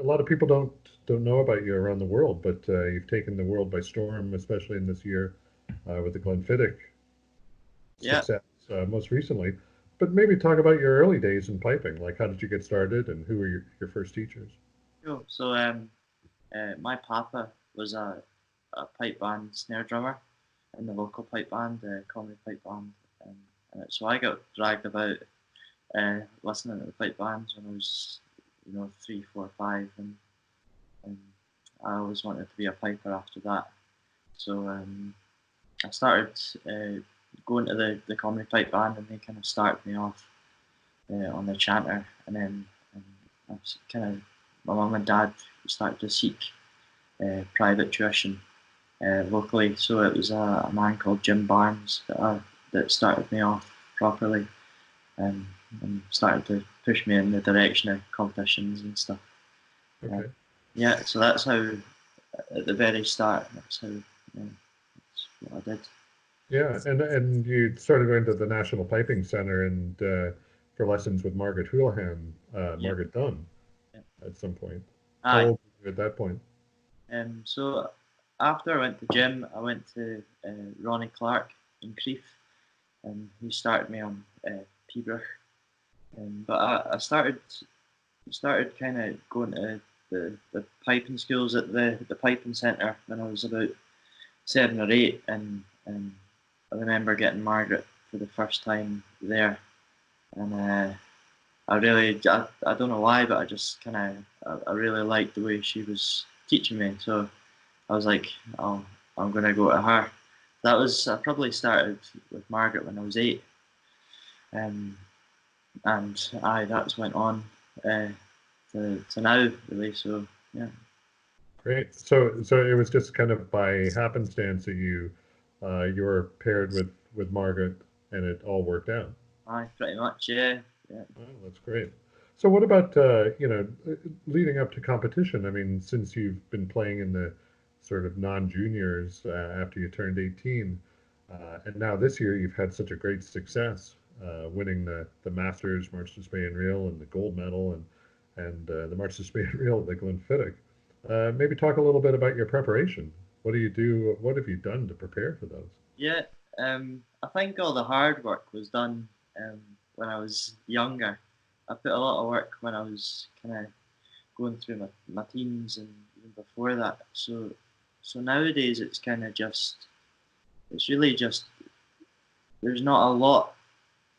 a lot of people don't know about you around the world, but you've taken the world by storm, especially in this year with the Glenfiddich Yeah. success most recently. But maybe talk about your early days in piping. Like, how did you get started, and who were your first teachers? Cool. So my papa was a pipe band snare drummer in the local pipe band, comedy pipe band, so I got dragged about listening to the pipe bands when I was, 3, 4, 5, and I always wanted to be a piper after that. So I started going to the comedy pipe band, and they kind of started me off on the chanter, and then I was kind of my mum and dad started to seek private tuition locally. So it was a man called Jim Barnes that started me off properly, um, and started to push me in the direction of competitions and stuff. Uh, Okay. yeah, so that's how at the very start. That's how that's what I did. Yeah, and you started going to the National Piping Center and for lessons with Margaret Houlihan, Yeah, Margaret Dunn, yeah. at some point. How Aye. old were you at that point? So after I went to gym, I went to Ronnie Clark in Crieff, and he started me on Peabrush. But I started kind of going to the piping schools at the piping centre when I was about 7 or 8, and I remember getting Margaret for the first time there, and I don't know why, but I just kind of I really liked the way she was teaching me, so I was like, oh, I'm gonna go to her. That was I probably started with Margaret when I was 8, um, and that's went on uh, to now really. So yeah, Great. So it was just kind of by happenstance that you were paired with Margaret, and it all worked out. pretty much yeah. Oh, that's great. So what about leading up to competition? I mean, since you've been playing in the sort of non-juniors after you turned 18, and now this year you've had such a great success, winning the Masters March to Spey and Reel and the gold medal and the March to Spey and Reel at the Glenfiddich. Maybe talk a little bit about your preparation. What do you do? What have you done to prepare for those? Yeah, I think all the hard work was done when I was younger. I put a lot of work when I was kind of going through my teens and even before that. So nowadays it's really just there's not a lot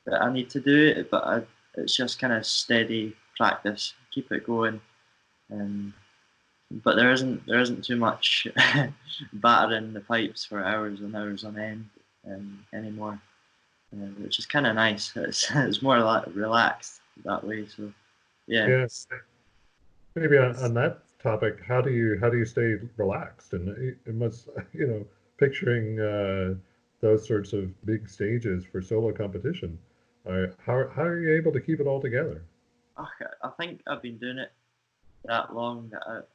that I need to do, but it's just kind of steady practice, keep it going, um, but there isn't too much battering the pipes for hours and hours on end anymore, which is kind of nice. It's more like relaxed that way. So yeah, Yeah, maybe on that topic, how do you stay relaxed? And it must, picturing those sorts of big stages for solo competition. How are you able to keep it all together? I think I've been doing it that long that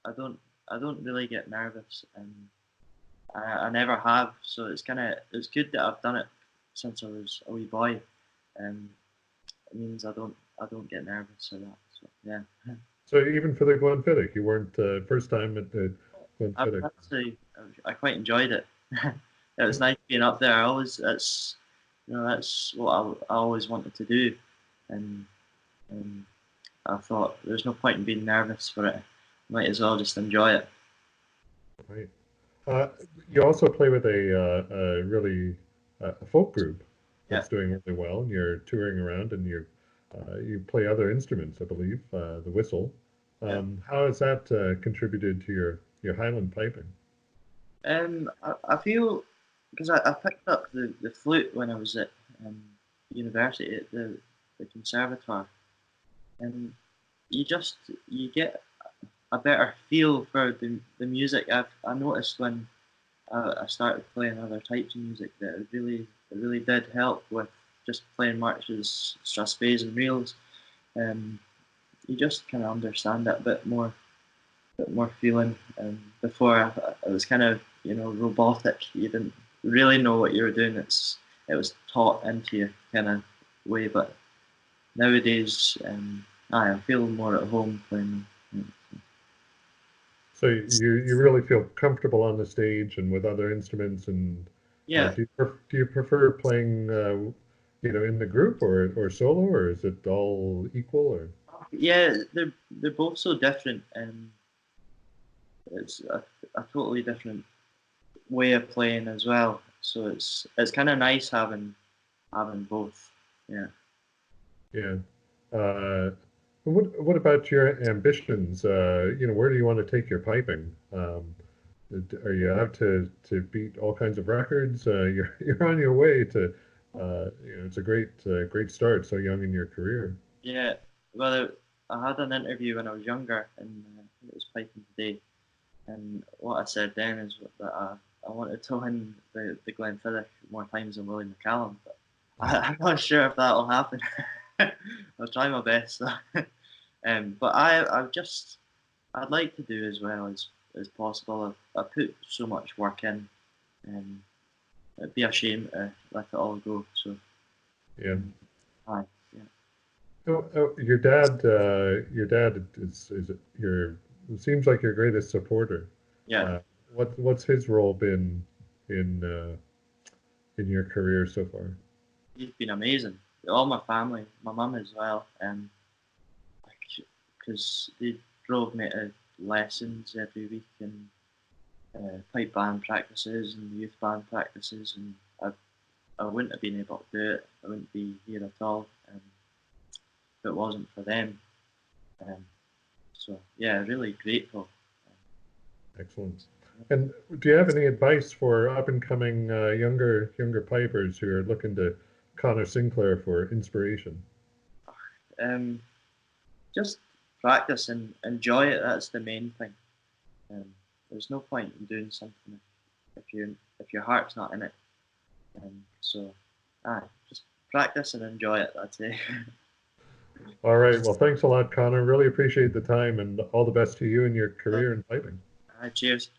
I don't I don't really get nervous, and I never have. So it's good that I've done it since I was a wee boy. Um, it means I don't get nervous or that. So yeah. So even for the Glenfiddich, you weren't first time at the I've Glenfiddich. actually I quite enjoyed it. It was nice being up there. I always that's what I always wanted to do, and um, I thought there's no point in being nervous for it. Might as well just enjoy it. Right. Uh, you also play with a really a folk group Yeah, that's doing really well, and you're touring around, and you play other instruments, I believe, the whistle. yeah. How has that contributed to your Highland piping? I feel because I picked up the flute when I was at university at the conservatoire, and you just you get a better feel for the music. I noticed when I started playing other types of music that it really did help with just playing marches, strathspeys and reels. Um, you just kind of understand it a bit more feeling. Before it was kind of robotic. You didn't really know what you were doing. It was taught into you kind of way, but nowadays, I feel more at home playing them. So you really feel comfortable on the stage and with other instruments, and Yeah, do you prefer playing in the group or solo, or is it all equal or? yeah, they're both so different, and it's a totally different way of playing as well. So it's kind of nice having both. Yeah. Yeah. Uh, what about your ambitions? Where do you want to take your piping? Are you out to beat all kinds of records? You're on your way to, it's a great start so young in your career. Yeah. Well, I had an interview when I was younger, and it was piping today. And what I said then is that I wanted to win the Glenfiddich more times than Willie McCallum, but I'm not sure if that'll happen. I'll try my best. But I'd like to do as well as possible. I put so much work in, and it'd be a shame to let it all go. So, Yeah. um, aye, yeah, Your dad is your it seems like your greatest supporter. yeah. Uh, what's his role been in in your career so far? He's been amazing. All my family, my mum as well, because they drove me to lessons every week and pipe band practices and youth band practices, and I wouldn't have been able to do it. I wouldn't be here at all if it wasn't for them. Um, so yeah, really grateful. Excellent. And do you have any advice for up and coming younger pipers who are looking to Connor Sinclair for inspiration? Um, just practice and enjoy it. That's the main thing. Um, there's no point in doing something if your heart's not in it. So, just practice and enjoy it. That's it. All right. Well, thanks a lot, Connor. Really appreciate the time and all the best to you in your career in piping. Cheers.